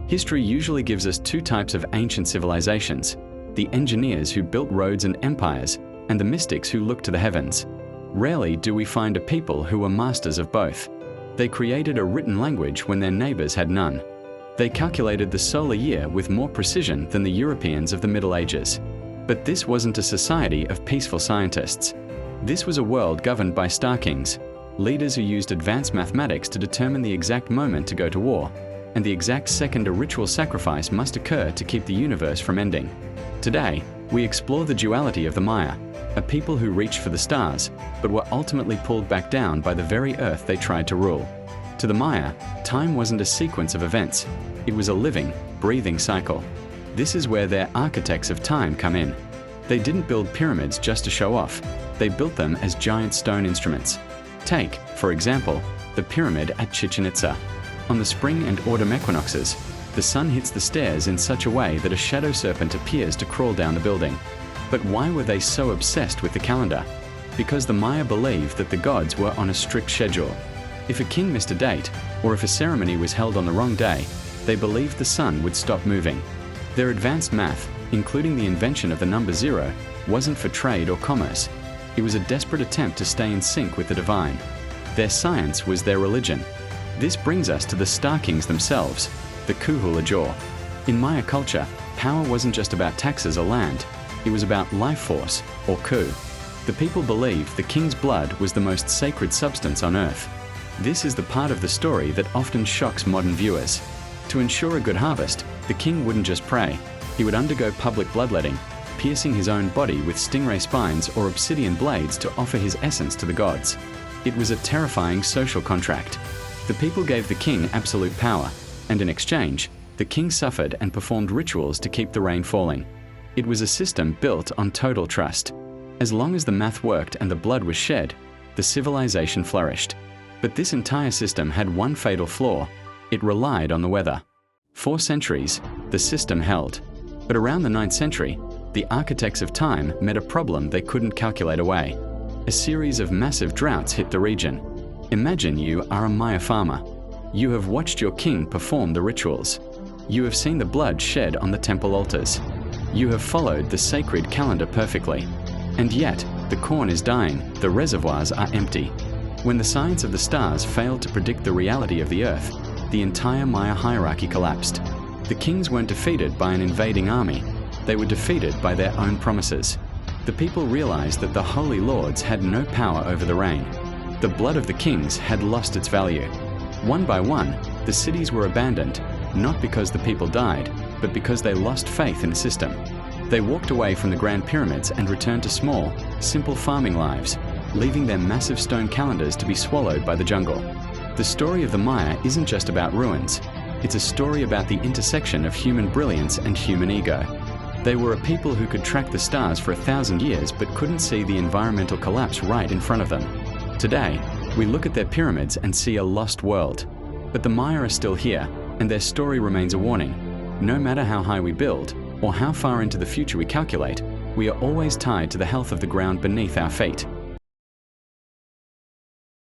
History usually gives us two types of ancient civilizations: the engineers who built roads and empires, and the mystics who looked to the heavens. Rarely do we find a people who were masters of both. They created a written language when their neighbors had none. They calculated the solar year with more precision than the Europeans of the Middle Ages. But this wasn't a society of peaceful scientists. This was a world governed by star kings, leaders who used advanced mathematics to determine the exact moment to go to war, and the exact second a ritual sacrifice must occur to keep the universe from ending. Today, we explore the duality of the Maya, a people who reached for the stars, but were ultimately pulled back down by the very earth they tried to rule. To the Maya, time wasn't a sequence of events. It was a living, breathing cycle. This is where their architects of time come in. They didn't build pyramids just to show off. They built them as giant stone instruments. Take, for example, the pyramid at Chichen Itza. On the spring and autumn equinoxes, the sun hits the stairs in such a way that a shadow serpent appears to crawl down the building. But why were they so obsessed with the calendar? Because the Maya believed that the gods were on a strict schedule. If a king missed a date, or if a ceremony was held on the wrong day, they believed the sun would stop moving. Their advanced math, including the invention of the number zero, wasn't for trade or commerce. It was a desperate attempt to stay in sync with the divine. Their science was their religion. This brings us to the star kings themselves, the Kuhula-Jor. In Maya culture, power wasn't just about taxes or land. It was about life force, or Ku. The people believed the king's blood was the most sacred substance on earth. This is the part of the story that often shocks modern viewers. To ensure a good harvest, the king wouldn't just pray. He would undergo public bloodletting, piercing his own body with stingray spines or obsidian blades to offer his essence to the gods. It was a terrifying social contract. The people gave the king absolute power, and in exchange, the king suffered and performed rituals to keep the rain falling. It was a system built on total trust. As long as the math worked and the blood was shed, the civilization flourished. But this entire system had one fatal flaw: it relied on the weather. For centuries, the system held. But around the 9th century, the architects of time met a problem they couldn't calculate away. A series of massive droughts hit the region. Imagine you are a Maya farmer. You have watched your king perform the rituals. You have seen the blood shed on the temple altars. You have followed the sacred calendar perfectly. And yet, the corn is dying, the reservoirs are empty. When the science of the stars failed to predict the reality of the earth, the entire Maya hierarchy collapsed. The kings weren't defeated by an invading army. They were defeated by their own promises. The people realized that the holy lords had no power over the rain. The blood of the kings had lost its value. One by one, the cities were abandoned, not because the people died, but because they lost faith in the system. They walked away from the grand pyramids and returned to small, simple farming lives, leaving their massive stone calendars to be swallowed by the jungle. The story of the Maya isn't just about ruins. It's a story about the intersection of human brilliance and human ego. They were a people who could track the stars for 1,000 years but couldn't see the environmental collapse right in front of them. Today, we look at their pyramids and see a lost world. But the Maya are still here, and their story remains a warning. No matter how high we build, or how far into the future we calculate, we are always tied to the health of the ground beneath our feet.